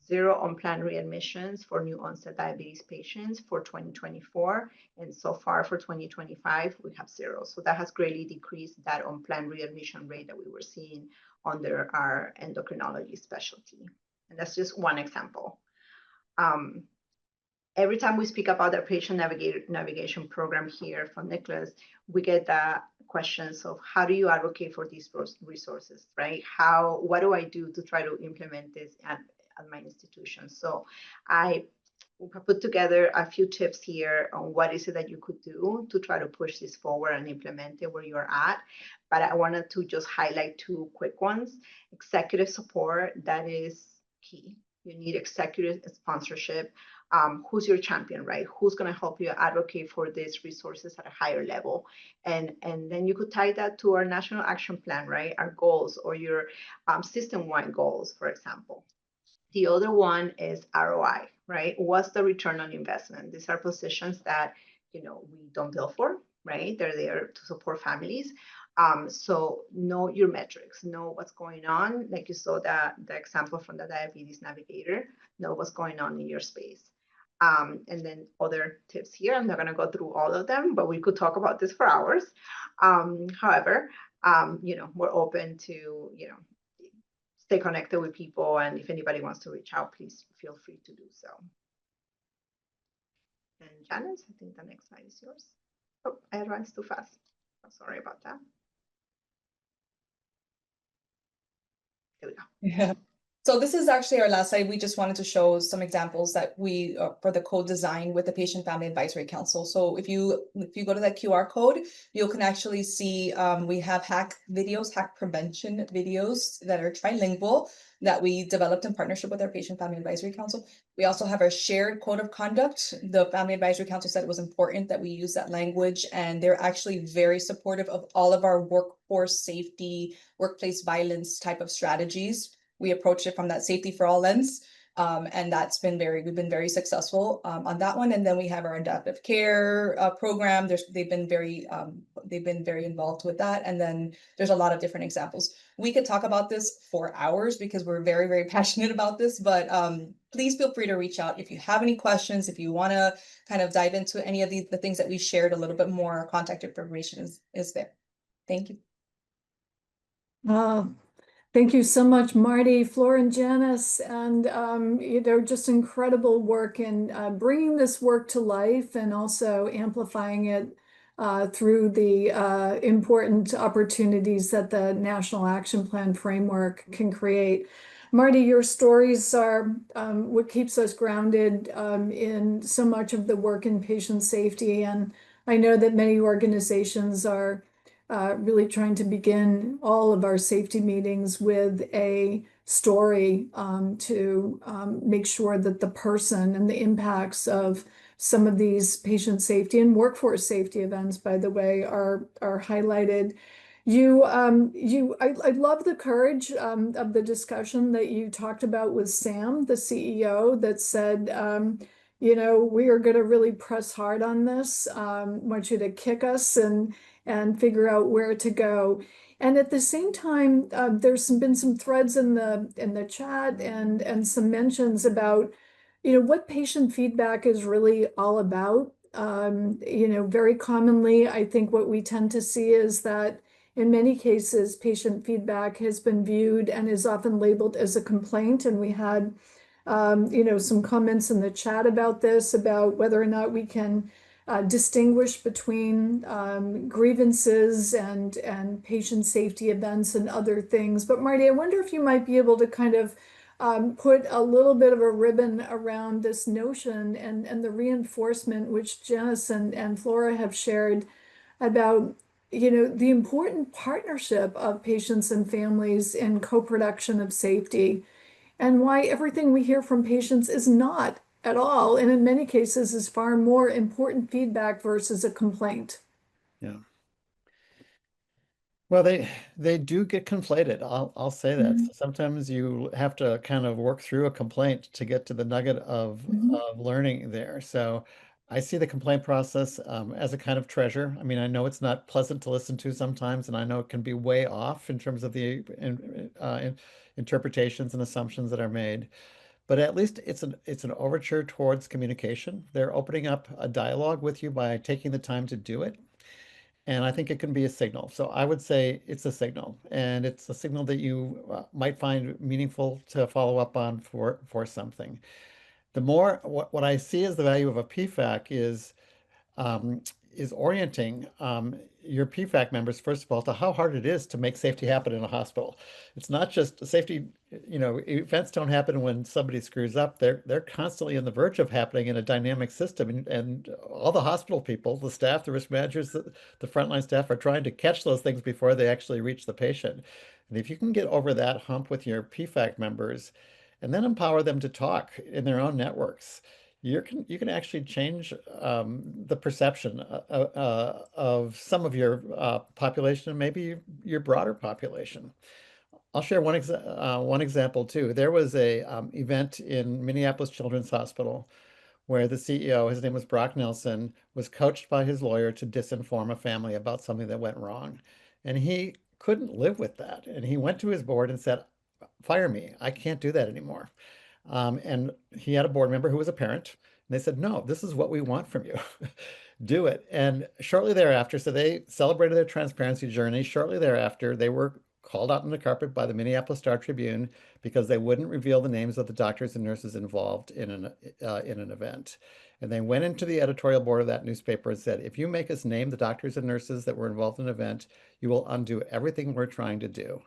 0 unplanned readmissions for new onset diabetes patients for 2024. And so far for 2025, we have 0. So that has greatly decreased that unplanned readmission rate that we were seeing under our endocrinology specialty. And that's just one example. Every time we speak about our patient navigation program here from Nicholas, we get the questions of how do you advocate for these resources, right? What do I do to try to implement this at my institution? So I put together a few tips here on what is it that you could do to try to push this forward and implement it where you're at. But I wanted to just highlight 2 quick ones. Executive support, that is key. You need executive sponsorship. Who's your champion, right? Who's going to help you advocate for these resources at a higher level? And then you could tie that to our national action plan, right? Our goals, or your system-wide goals, for example. The other one is ROI, right? What's the return on investment? These are positions that, we don't bill for, right? They're there to support families. So know your metrics, know what's going on. Like you saw the example from the diabetes navigator, know what's going on in your space. And then other tips here. I'm not going to go through all of them, but we could talk about this for hours. However, we're open to, stay connected with people. And if anybody wants to reach out, please feel free to do so. And Janice, I think the next slide is yours. Oh, I advanced too fast. I'm sorry about that. There we go. Yeah. So this is actually our last slide. We just wanted to show some examples that we for the code design with the Patient Family Advisory Council. So if you go to that QR code, you can actually see we have hack prevention videos that are trilingual that we developed in partnership with our Patient Family Advisory Council. We also have our shared code of conduct. The Family Advisory Council said it was important that we use that language, and they're actually very supportive of all of our workforce safety, workplace violence type of strategies. We approached it from that safety for all lens. And we've been very successful on that one. And then we have our adaptive care program. They've been very involved with that. And then there's a lot of different examples. We could talk about this for hours because we're very, very passionate about this, but please feel free to reach out if you have any questions, if you want to kind of dive into any of the things that we shared a little bit more. Our contact information is there. Thank you. Thank you so much, Marty, Flor, and Janice, and just incredible work in bringing this work to life and also amplifying it through the important opportunities that the National Action Plan framework can create. Marty, your stories are what keeps us grounded in so much of the work in patient safety, and I know that many organizations are really trying to begin all of our safety meetings with a story to make sure that the person and the impacts of some of these patient safety and workforce safety events, by the way, are highlighted. I love the courage of the discussion that you talked about with Sam, the CEO, that said, we are going to really press hard on this. Want you to kick us and figure out where to go. And at the same time, there's been some threads in the chat and some mentions about, what patient feedback is really all about. Very commonly, I think what we tend to see is that in many cases, patient feedback has been viewed and is often labeled as a complaint. And we had, some comments in the chat about this, about whether or not we can distinguish between grievances and patient safety events and other things. But Marty, I wonder if you might be able to kind of put a little bit of a ribbon around this notion and the reinforcement which Janice and Flora have shared about the important partnership of patients and families in co-production of safety, and why everything we hear from patients is not at all, and in many cases is far more important feedback versus a complaint. Yeah. Well, they do get conflated. I'll say that. Mhm. So sometimes you have to kind of work through a complaint to get to the nugget of learning there. So I see the complaint process as a kind of treasure. I mean, I know it's not pleasant to listen to sometimes, and I know it can be way off in terms of the interpretations and assumptions that are made. But at least it's an overture towards communication. They're opening up a dialogue with you by taking the time to do it. And I think it can be a signal. So I would say it's a signal, and it's a signal that you might find meaningful to follow up on for something. The more what I see as the value of a PFAC um, is orienting your PFAC members, first of all, to how hard it is to make safety happen in a hospital. It's not just safety, events don't happen when somebody screws up. They're constantly on the verge of happening in a dynamic system. And all the hospital people, the staff, the risk managers, the frontline staff are trying to catch those things before they actually reach the patient. And if you can get over that hump with your PFAC members and then empower them to talk in their own networks, you can actually change the perception of some of your population and maybe your broader population. I'll share one example too. There was a event in Minneapolis Children's Hospital where the CEO, his name was Brock Nelson, was coached by his lawyer to disinform a family about something that went wrong. And he couldn't live with that. And he went to his board and said, fire me. I can't do that anymore. And he had a board member who was a parent. And they said, no, this is what we want from you. Do it. And shortly thereafter, so they celebrated their transparency journey. Shortly thereafter, they were called out on the carpet by the Minneapolis Star Tribune because they wouldn't reveal the names of the doctors and nurses involved in an event. And they went into the editorial board of that newspaper and said, if you make us name the doctors and nurses that were involved in an event, you will undo everything we're trying to do.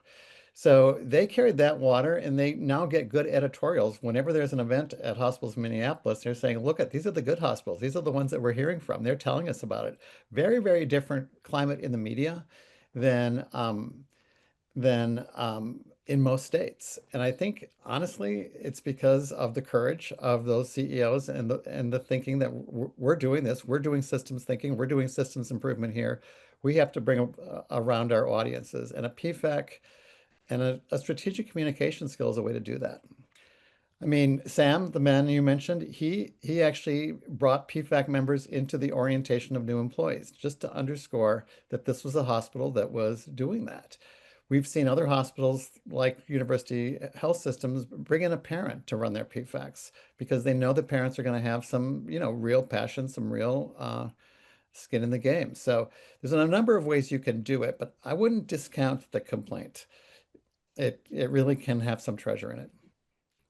So they carried that water, and they now get good editorials. Whenever there's an event at hospitals in Minneapolis, they're saying, look, these are the good hospitals. These are the ones that we're hearing from. They're telling us about it. Very, very different climate in the media than in most states. And I think, honestly, it's because of the courage of those CEOs and the thinking that we're doing this. We're doing systems thinking. We're doing systems improvement here. We have to bring around our audiences. And a PFAC and a strategic communication skill is a way to do that. I mean, Sam, the man you mentioned, he actually brought PFAC members into the orientation of new employees just to underscore that this was a hospital that was doing that. We've seen other hospitals like university health systems bring in a parent to run their PFACs because they know the parents are going to have some, real passion, some real skin in the game. So there's a number of ways you can do it, but I wouldn't discount the complaint. It really can have some treasure in it.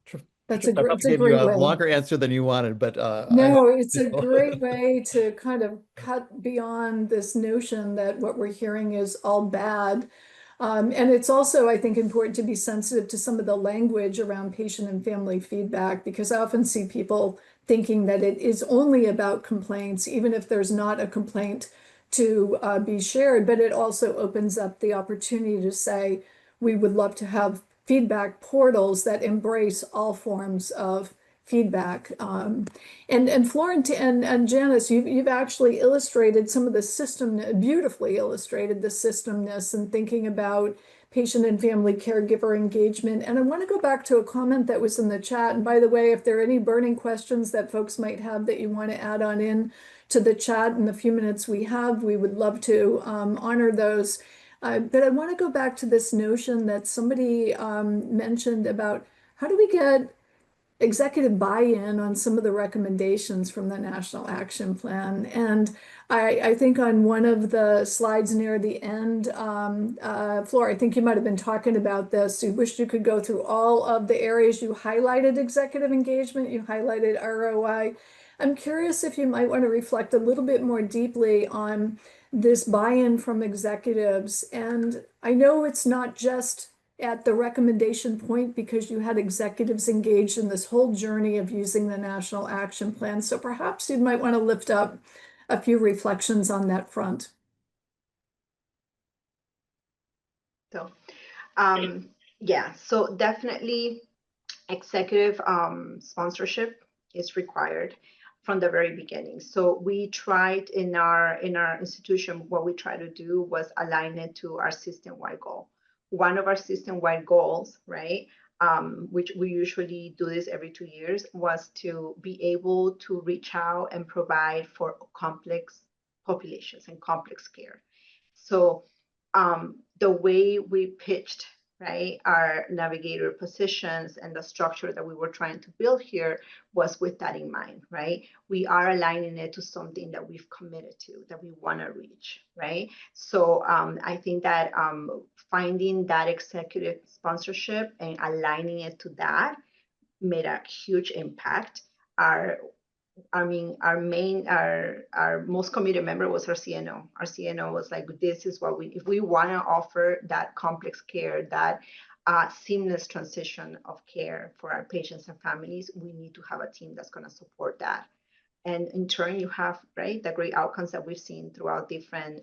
Patricia, I It's probably a gave you great a way. longer answer than you wanted, but I No, it's a great way to kind of cut beyond this notion that what we're hearing is all bad. And it's also, I think, important to be sensitive to some of the language around patient and family feedback, because I often see people thinking that it is only about complaints, even if there's not a complaint to be shared, but it also opens up the opportunity to say, we would love to have feedback portals that embrace all forms of feedback. And Florent and Janice, you've actually illustrated some of the system, beautifully illustrated the systemness and thinking about patient and family caregiver engagement. And I want to go back to a comment that was in the chat. And by the way, if there are any burning questions that folks might have that you want to add on in to the chat in the few minutes we have, we would love to honor those. But I want to go back to this notion that somebody mentioned about how do we get executive buy-in on some of the recommendations from the National Action Plan. And I think on one of the slides near the end, Flora, I think you might have been talking about this. You wished you could go through all of the areas. You highlighted executive engagement, you highlighted ROI. I'm curious if you might want to reflect a little bit more deeply on this buy-in from executives. And I know it's not just at the recommendation point, because you had executives engaged in this whole journey of using the National Action Plan. So perhaps you might want to lift up a few reflections on that front. So, yeah, so definitely executive sponsorship is required from the very beginning. So we tried in our institution, what we tried to do was align it to our system-wide goal. One of our system-wide goals, right, which we usually do this every 2 years, was to be able to reach out and provide for complex populations and complex care. So the way we pitched, right, our navigator positions and the structure that we were trying to build here was with that in mind, right? We are aligning it to something that we've committed to, that we want to reach, right? So I think that finding that executive sponsorship and aligning it to that made a huge impact. Our most committed member was our CNO. Our CNO was like, this is what if we want to offer that complex care, that seamless transition of care for our patients and families, we need to have a team that's going to support that. And in turn, you have, right, the great outcomes that we've seen throughout different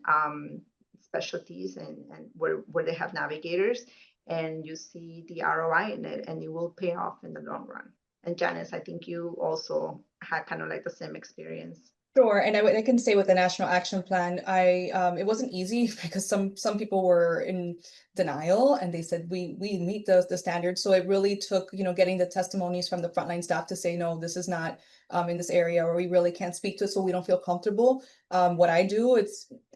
specialties and where they have navigators, and you see the ROI in it, and it will pay off in the long run. And Janice, I think you also had kind of like the same experience. Sure, and I can say with the National Action Plan, it wasn't easy because some people were in denial and they said we meet the standards. So it really took, getting the testimonies from the frontline staff to say, no, this is not in this area, or we really can't speak to it, so we don't feel comfortable. What I do,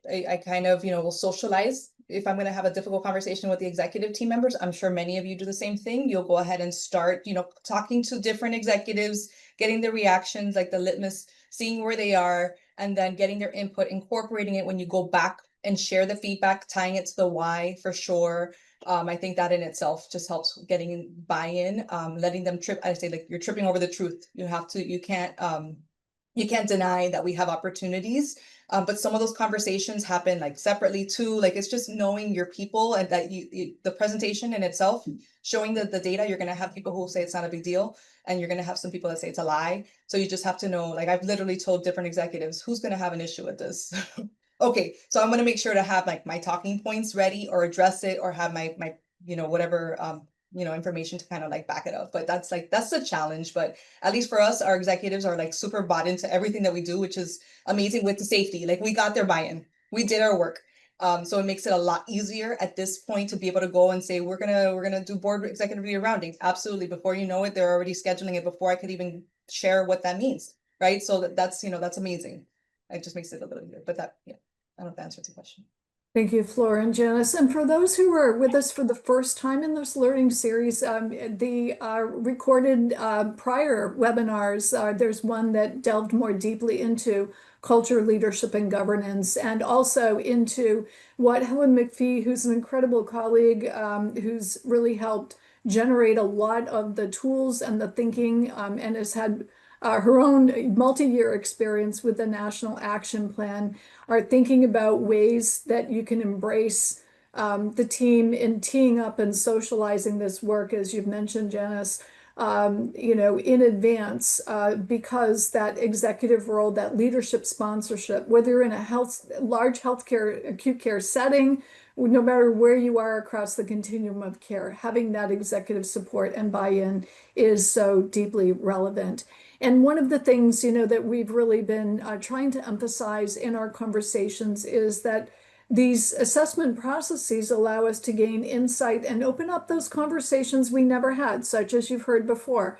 I kind of, will socialize. If I'm going to have a difficult conversation with the executive team members, I'm sure many of you do the same thing. You'll go ahead and start, talking to different executives, getting the reactions, like the litmus, seeing where they are, and then getting their input, incorporating it when you go back and share the feedback, tying it to the why for sure. I think that in itself just helps getting buy-in, letting them trip. I say, like, you're tripping over the truth. You can't deny that we have opportunities. But some of those conversations happen like separately too. Like, it's just knowing your people, and that the presentation in itself, showing the data, you're going to have people who say it's not a big deal, and you're going to have some people that say it's a lie. So you just have to know, like, I've literally told different executives, who's going to have an issue with this? Okay, so I'm going to make sure to have like my talking points ready, or address it, or have my whatever information to kind of like back it up. But that's the challenge. But at least for us, our executives are like super bought into everything that we do, which is amazing. With the safety, like, we got their buy-in, we did our work. So it makes it a lot easier at this point to be able to go and say, we're gonna do board executive rounding. Absolutely. Before you know it, they're already scheduling it before I could even share what that means. Right. So that's amazing. It just makes it a little easier. But I don't know if that answers the question. Thank you, Flora and Janice. And for those who are with us for the first time in this learning series, the recorded prior webinars, there's one that delved more deeply into culture, leadership, and governance, and also into what Helen McPhee, who's an incredible colleague, who's really helped generate a lot of the tools and the thinking, and has had her own multi-year experience with the National Action Plan, are thinking about ways that you can embrace the team in teeing up and socializing this work, as you've mentioned, Janice, in advance, because that executive role, that leadership sponsorship, whether you're in a large healthcare, acute care setting, no matter where you are across the continuum of care, having that executive support and buy-in is so deeply relevant. And one of the things, that we've really been trying to emphasize in our conversations is that these assessment processes allow us to gain insight and open up those conversations we never had, such as you've heard before.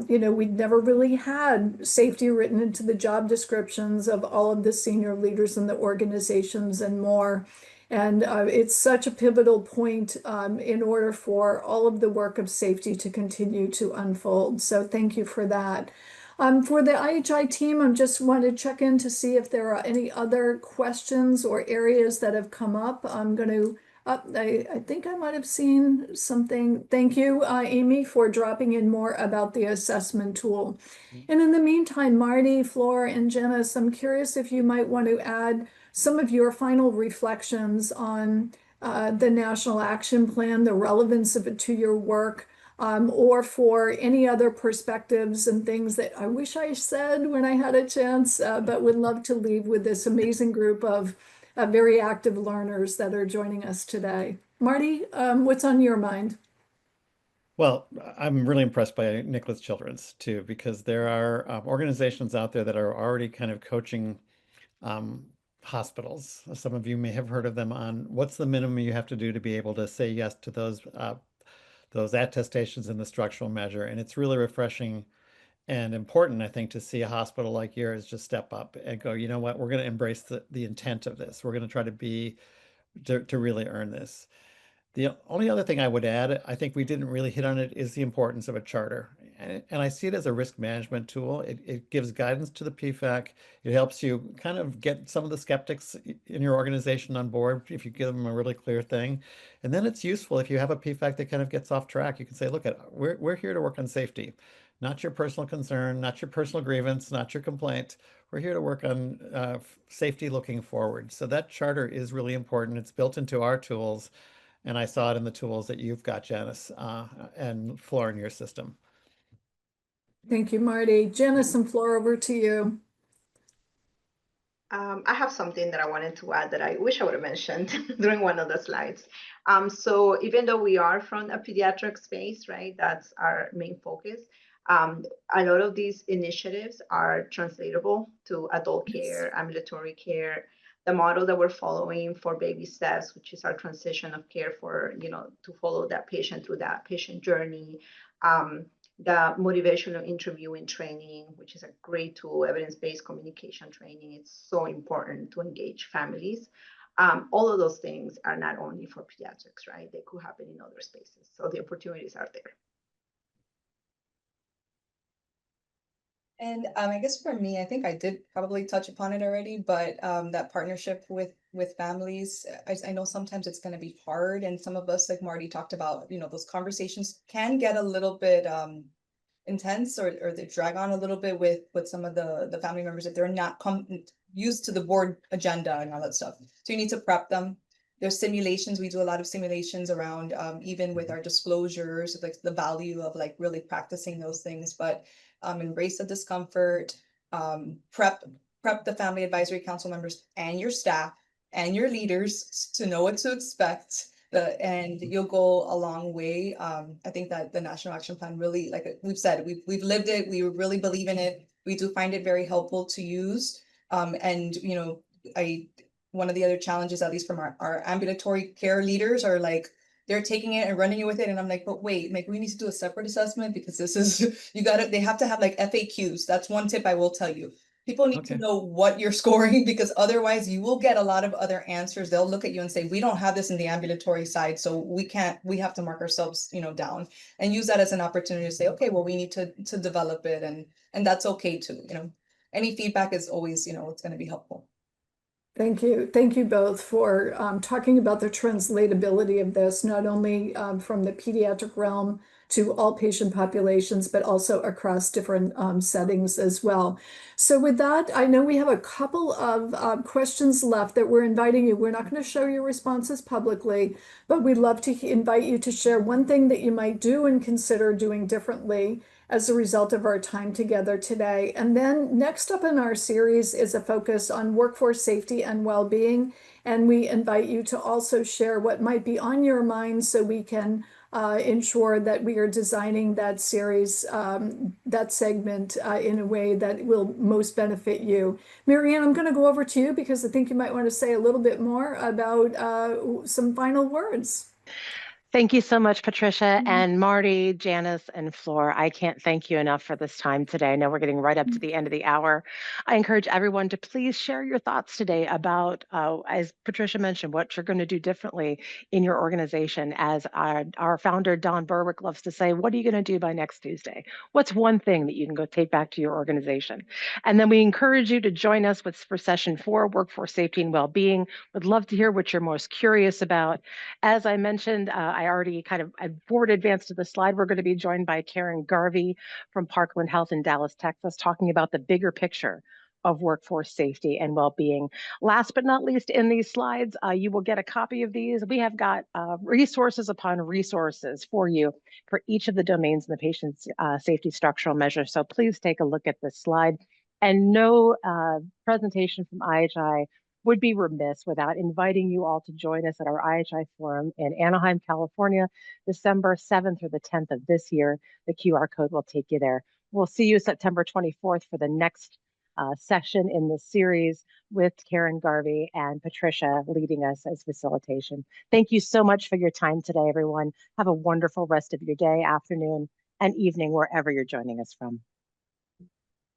We'd never really had safety written into the job descriptions of all of the senior leaders in the organizations and more. And it's such a pivotal point in order for all of the work of safety to continue to unfold. So thank you for that. For the IHI team, I just want to check in to see if there are any other questions or areas that have come up. I'm going to, I think I might have seen something. Thank you, Amy, for dropping in more about the assessment tool. And in the meantime, Marty, Flora, and Janice, I'm curious if you might want to add some of your final reflections on the National Action Plan, the relevance of it to your work, or for any other perspectives and things that I wish I said when I had a chance, but would love to leave with this amazing group of very active learners that are joining us today. Marty, what's on your mind? Well, I'm really impressed by Nicholas Children's too, because there are organizations out there that are already kind of coaching hospitals. Some of you may have heard of them on what's the minimum you have to do to be able to say yes to those attestations in the structural measure. And it's really refreshing and important, I think, to see a hospital like yours just step up and go, you know what, we're going to embrace the intent of this. We're going to try to really earn this. The only other thing I would add, I think we didn't really hit on it, is the importance of a charter. And I see it as a risk management tool. It gives guidance to the PFAC. It helps you kind of get some of the skeptics in your organization on board if you give them a really clear thing. And then it's useful if you have a PFAC that kind of gets off track. You can say, look, we're here to work on safety, not your personal concern, not your personal grievance, not your complaint. We're here to work on safety looking forward. So that charter is really important. It's built into our tools. And I saw it in the tools that you've got, Janice, and Flora in your system. Thank you, Marty. Janice and Flora, over to you. I have something that I wanted to add that I wish I would have mentioned during one of the slides. So even though we are from a pediatric space, right, that's our main focus, a lot of these initiatives are translatable to adult care, ambulatory care. The model that we're following for baby steps, which is our transition of care for, to follow that patient through that patient journey. The motivational interviewing training, which is a great tool, evidence-based communication training. It's so important to engage families. All of those things are not only for pediatrics, right? They could happen in other spaces. So the opportunities are there. And I guess for me, I think I did probably touch upon it already, but that partnership with families, I know sometimes it's going to be hard, and some of us, like Marty talked about, those conversations can get a little bit intense, or they drag on a little bit with some of the family members if they're not used to the board agenda and all that stuff. So you need to prep them. There's simulations. We do a lot of simulations around even with our disclosures, like the value of like really practicing those things, but embrace the discomfort, prep the family advisory council members and your staff and your leaders to know what to expect. And you'll go a long way. I think that the National Action Plan really, like we've said, we've lived it. We really believe in it. We do find it very helpful to use. And one of the other challenges, at least from our ambulatory care leaders, are like, they're taking it and running it with it. And I'm like, but wait, like we need to do a separate assessment because this is, they have to have like FAQs. That's one tip I will tell you. People need to know what you're scoring, because otherwise you will get a lot of other answers. They'll look at you and say, we don't have this in the ambulatory side, so we have to mark ourselves, down, and use that as an opportunity to say, okay, well, we need to develop it, and that's okay too. Any feedback is always, it's going to be helpful. Thank you. Thank you both for talking about the translatability of this, not only from the pediatric realm to all patient populations, but also across different settings as well. So with that, I know we have a couple of questions left that we're inviting you. We're not going to show your responses publicly, but we'd love to invite you to share one thing that you might do and consider doing differently as a result of our time together today. And then next up in our series is a focus on workforce safety and well-being. And we invite you to also share what might be on your mind so we can ensure that we are designing that series, that segment in a way that will most benefit you. Marianne, I'm going to go over to you because I think you might want to say a little bit more about some final words. Thank you so much, Patricia and Marty, Janice, and Flor. I can't thank you enough for this time today. I know we're getting right up to the end of the hour. I encourage everyone to please share your thoughts today about, as Patricia mentioned, what you're going to do differently in your organization. As our founder, Don Berwick, loves to say, what are you going to do by next Tuesday? What's one thing that you can go take back to your organization? And then we encourage you to join us for session 4, Workforce Safety and Wellbeing. Would love to hear what you're most curious about. As I mentioned, I already I forward advanced to the slide. We're going to be joined by Karen Garvey from Parkland Health in Dallas, Texas, talking about the bigger picture of workforce safety and well-being. Last but not least, in these slides, you will get a copy of these. We have got resources upon resources for you for each of the domains in the patient's safety structural measure. So please take a look at this slide. And no presentation from IHI would be remiss without inviting you all to join us at our IHI Forum in Anaheim, California, December 7th through the 10th of this year. The QR code will take you there. We'll see you September 24th for the next session in this series with Karen Garvey and Patricia leading us as facilitation. Thank you so much for your time today, everyone. Have a wonderful rest of your day, afternoon, and evening, wherever you're joining us from.